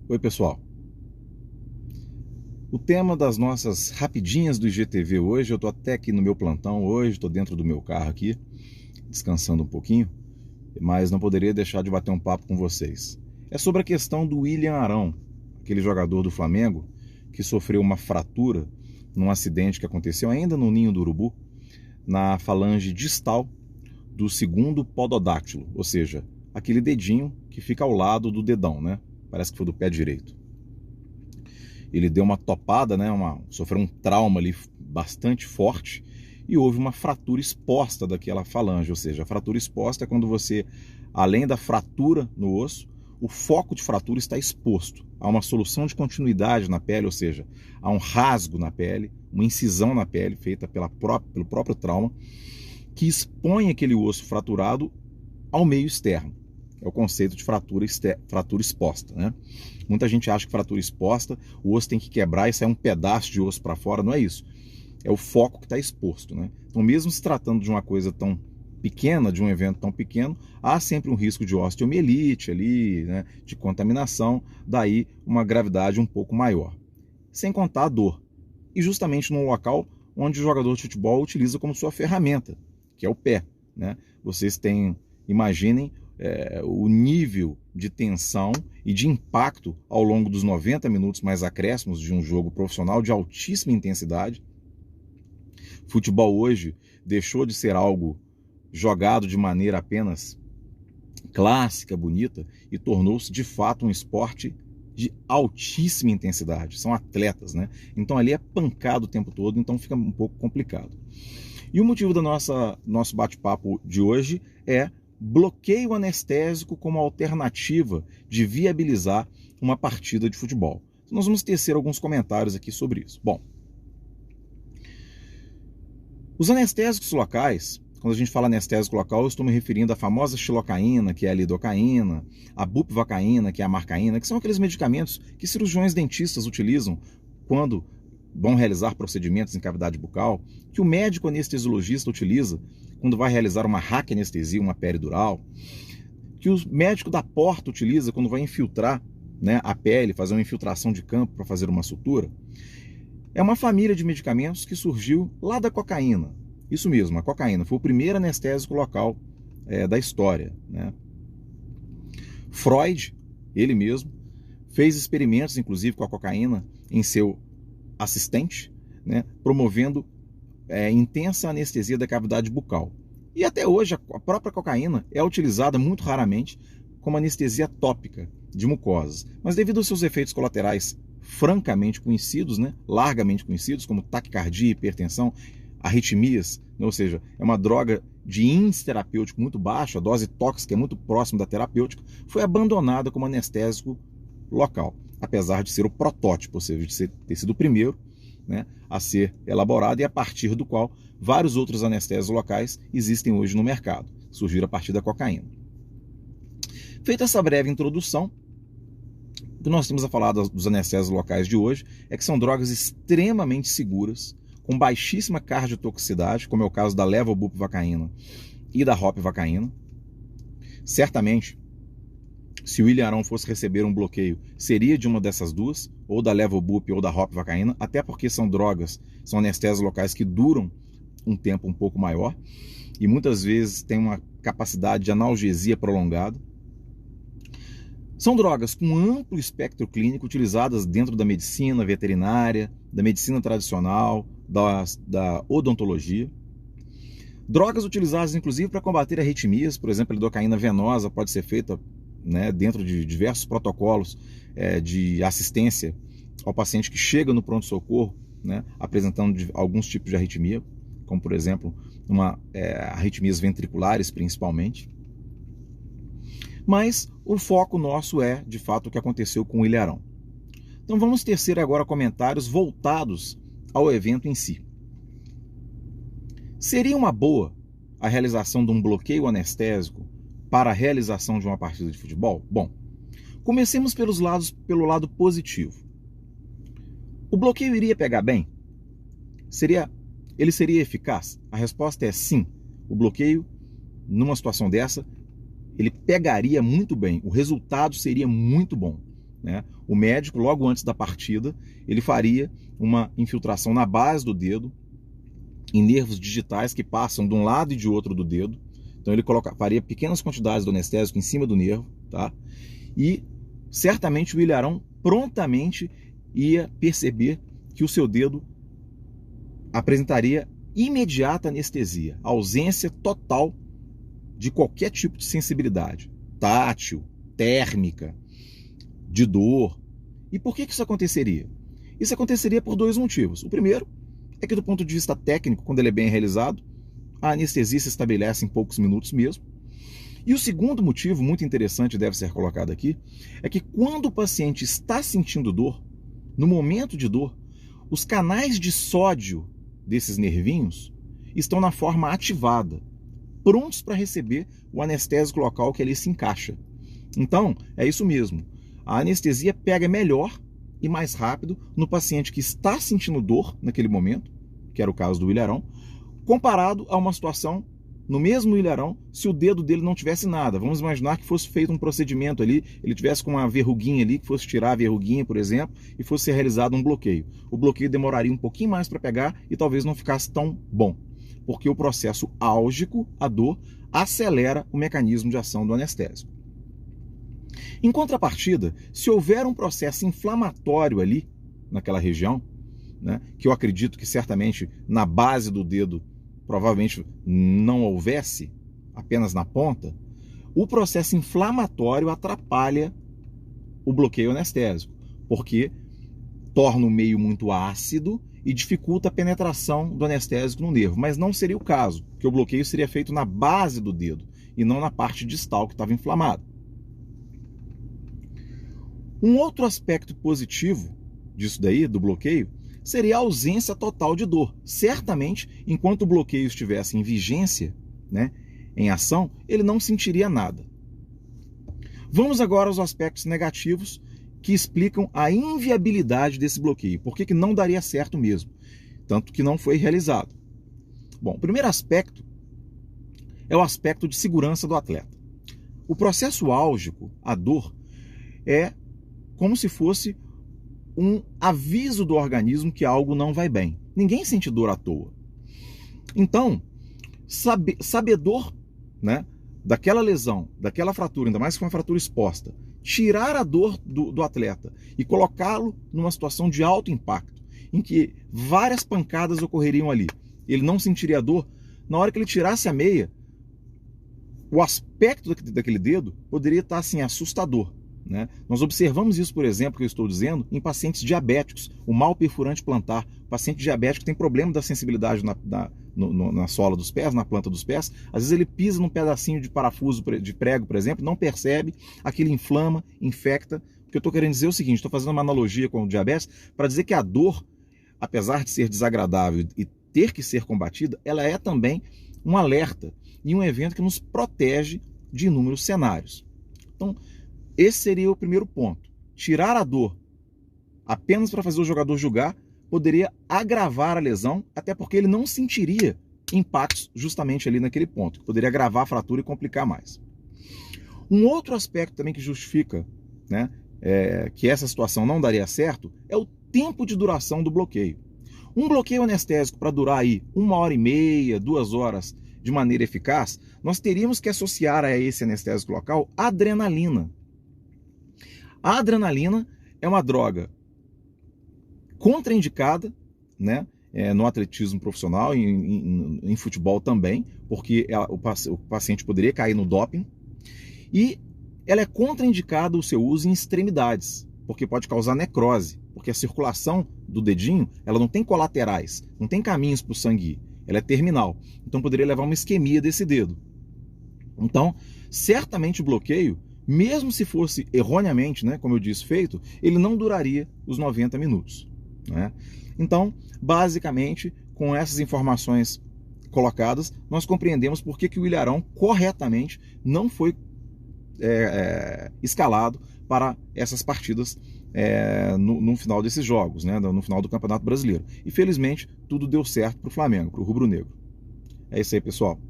Oi, pessoal. O tema das nossas rapidinhas do IGTV hoje, eu estou até aqui no meu plantão hoje, estou dentro do meu carro aqui, descansando um pouquinho, mas não poderia deixar de bater um papo com vocês. É sobre a questão do William Arão, aquele jogador do Flamengo que sofreu uma fratura num acidente que aconteceu ainda no Ninho do Urubu, na falange distal do segundo pododáctilo, ou seja, aquele dedinho que fica ao lado do dedão, né? Parece que foi do pé direito. Ele deu uma topada, né, sofreu um trauma ali bastante forte e houve uma fratura exposta daquela falange, ou seja, a fratura exposta é quando você, além da fratura no osso, o foco de fratura está exposto. Há uma solução de continuidade na pele, ou seja, há um rasgo na pele, uma incisão na pele feita pelo próprio trauma, que expõe aquele osso fraturado ao meio externo. É o conceito de fratura exposta, né? Muita gente acha que fratura exposta, o osso tem que quebrar e sair um pedaço de osso para fora. Não é isso. É o foco que está exposto, né? Então, mesmo se tratando de uma coisa tão pequena, de um evento tão pequeno, há sempre um risco de osteomielite ali, né? De contaminação, daí uma gravidade um pouco maior. Sem contar a dor. E justamente num local onde o jogador de futebol utiliza como sua ferramenta, que é o pé, né? Vocês imaginem o nível de tensão e de impacto ao longo dos 90 minutos mais acréscimos de um jogo profissional de altíssima intensidade. Futebol hoje deixou de ser algo jogado de maneira apenas clássica, bonita, e tornou-se de fato um esporte de altíssima intensidade. São atletas, né? Então ali é pancado o tempo todo, então fica um pouco complicado. E o motivo do nosso bate-papo de hoje é bloqueio anestésico como alternativa de viabilizar uma partida de futebol. Nós vamos tecer alguns comentários aqui sobre isso. Bom, os anestésicos locais, quando a gente fala anestésico local, eu estou me referindo à famosa xilocaína, que é a lidocaína, a bupivacaína, que é a marcaína, que são aqueles medicamentos que cirurgiões dentistas utilizam quando vão realizar procedimentos em cavidade bucal, que o médico anestesiologista utiliza quando vai realizar uma raquianestesia, uma peridural, que o médico da porta utiliza quando vai infiltrar, né, a pele, fazer uma infiltração de campo para fazer uma sutura. É uma família de medicamentos que surgiu lá da cocaína. Isso mesmo, a cocaína foi o primeiro anestésico local da história, né? Freud, ele mesmo, fez experimentos, inclusive, com a cocaína em seu assistente, né, promovendo intensa anestesia da cavidade bucal. E até hoje a própria cocaína é utilizada muito raramente como anestesia tópica de mucosas, mas devido aos seus efeitos colaterais francamente conhecidos, né, largamente conhecidos, como taquicardia, hipertensão, arritmias, né, ou seja, é uma droga de índice terapêutico muito baixo, a dose tóxica é muito próxima da terapêutica, foi abandonada como anestésico local, apesar de ser o protótipo, ou seja, de ter sido o primeiro, né, a ser elaborado e a partir do qual vários outros anestésicos locais existem hoje no mercado, surgiram a partir da cocaína. Feita essa breve introdução, o que nós temos a falar dos anestésicos locais de hoje é que são drogas extremamente seguras, com baixíssima cardiotoxicidade, como é o caso da levobupivacaína e da ropivacaína. Certamente, se o William Arão fosse receber um bloqueio, seria de uma dessas duas, ou da levobup ou da ropivacaína, até porque são drogas, são anestésicos locais que duram um tempo um pouco maior e muitas vezes têm uma capacidade de analgesia prolongada. São drogas com amplo espectro clínico utilizadas dentro da medicina veterinária, da medicina tradicional, da odontologia. Drogas utilizadas inclusive para combater arritmias, por exemplo, a lidocaína venosa pode ser feita, né, dentro de diversos protocolos de assistência ao paciente que chega no pronto-socorro, né, apresentando alguns tipos de arritmia, como por exemplo arritmias ventriculares principalmente. Mas o foco nosso é, de fato, o que aconteceu com o William Arão. Então vamos tecer agora comentários voltados ao evento em si. Seria uma boa a realização de um bloqueio anestésico para a realização de uma partida de futebol? Bom, comecemos pelo lado positivo. O bloqueio iria pegar bem? Ele seria eficaz? A resposta é sim. O bloqueio, numa situação dessa, ele pegaria muito bem, o resultado seria muito bom. né? O médico, logo antes da partida, ele faria uma infiltração na base do dedo, em nervos digitais que passam de um lado e de outro do dedo. Então ele faria pequenas quantidades do anestésico em cima do nervo, tá? E certamente o Ilharão prontamente ia perceber que o seu dedo apresentaria imediata anestesia, ausência total de qualquer tipo de sensibilidade, tátil, térmica, de dor. E por que isso aconteceria? Isso aconteceria por dois motivos. O primeiro é que, do ponto de vista técnico, quando ele é bem realizado, a anestesia se estabelece em poucos minutos mesmo. E o segundo motivo, muito interessante, deve ser colocado aqui, é que quando o paciente está sentindo dor, no momento de dor, os canais de sódio desses nervinhos estão na forma ativada, prontos para receber o anestésico local que ali se encaixa. Então, é isso mesmo. A anestesia pega melhor e mais rápido no paciente que está sentindo dor naquele momento, que era o caso do Ilharão, comparado a uma situação no mesmo Ilharão, se o dedo dele não tivesse nada. Vamos imaginar que fosse feito um procedimento ali, ele tivesse com uma verruguinha ali, que fosse tirar a verruguinha, por exemplo, e fosse ser realizado um bloqueio. O bloqueio demoraria um pouquinho mais para pegar e talvez não ficasse tão bom, porque o processo álgico, a dor, acelera o mecanismo de ação do anestésico. Em contrapartida, se houver um processo inflamatório ali, naquela região, né, que eu acredito que certamente na base do dedo provavelmente não houvesse, apenas na ponta, o processo inflamatório atrapalha o bloqueio anestésico, porque torna o meio muito ácido e dificulta a penetração do anestésico no nervo. Mas não seria o caso, porque o bloqueio seria feito na base do dedo e não na parte distal que estava inflamada. Um outro aspecto positivo disso daí, do bloqueio, seria a ausência total de dor. Certamente, enquanto o bloqueio estivesse em vigência, né, em ação, ele não sentiria nada. Vamos agora aos aspectos negativos que explicam a inviabilidade desse bloqueio. Por que não daria certo mesmo? Tanto que não foi realizado. Bom, o primeiro aspecto é o aspecto de segurança do atleta. O processo álgico, a dor, é como se fosse um aviso do organismo que algo não vai bem. Ninguém sente dor à toa. Então, sabedor, né, daquela lesão, daquela fratura, ainda mais que foi uma fratura exposta, tirar a dor do atleta e colocá-lo numa situação de alto impacto, em que várias pancadas ocorreriam ali. Ele não sentiria dor. Na hora que ele tirasse a meia, o aspecto daquele dedo poderia estar assim, assustador. Né? Nós observamos isso, por exemplo, que eu estou dizendo, em pacientes diabéticos, o mal perfurante plantar. O paciente diabético tem problema da sensibilidade na sola dos pés, na planta dos pés. Às vezes ele pisa num pedacinho de parafuso de prego, por exemplo, não percebe, aquilo inflama, infecta. O que eu estou querendo dizer é o seguinte, estou fazendo uma analogia com o diabetes para dizer que a dor, apesar de ser desagradável e ter que ser combatida, ela é também um alerta e um evento que nos protege de inúmeros cenários. Então, esse seria o primeiro ponto. Tirar a dor apenas para fazer o jogador jogar poderia agravar a lesão, até porque ele não sentiria impactos justamente ali naquele ponto, que poderia agravar a fratura e complicar mais. Um outro aspecto também que justifica, né, que essa situação não daria certo é o tempo de duração do bloqueio. Um bloqueio anestésico para durar aí 1h30, 2 horas de maneira eficaz, nós teríamos que associar a esse anestésico local adrenalina. A adrenalina é uma droga contraindicada, né, no atletismo profissional, em futebol também, porque o paciente poderia cair no doping, e ela é contraindicada o seu uso em extremidades, porque pode causar necrose, porque a circulação do dedinho ela não tem colaterais, não tem caminhos para o sangue ir, ela é terminal, então poderia levar a uma isquemia desse dedo. Então, certamente o bloqueio, mesmo se fosse erroneamente, né, como eu disse, feito, ele não duraria os 90 minutos. Né? Então, basicamente, com essas informações colocadas, nós compreendemos por que o Ilharão corretamente não foi escalado para essas partidas no final desses jogos, né, no final do Campeonato Brasileiro. E felizmente tudo deu certo para o Flamengo, para o rubro-negro. É isso aí, pessoal.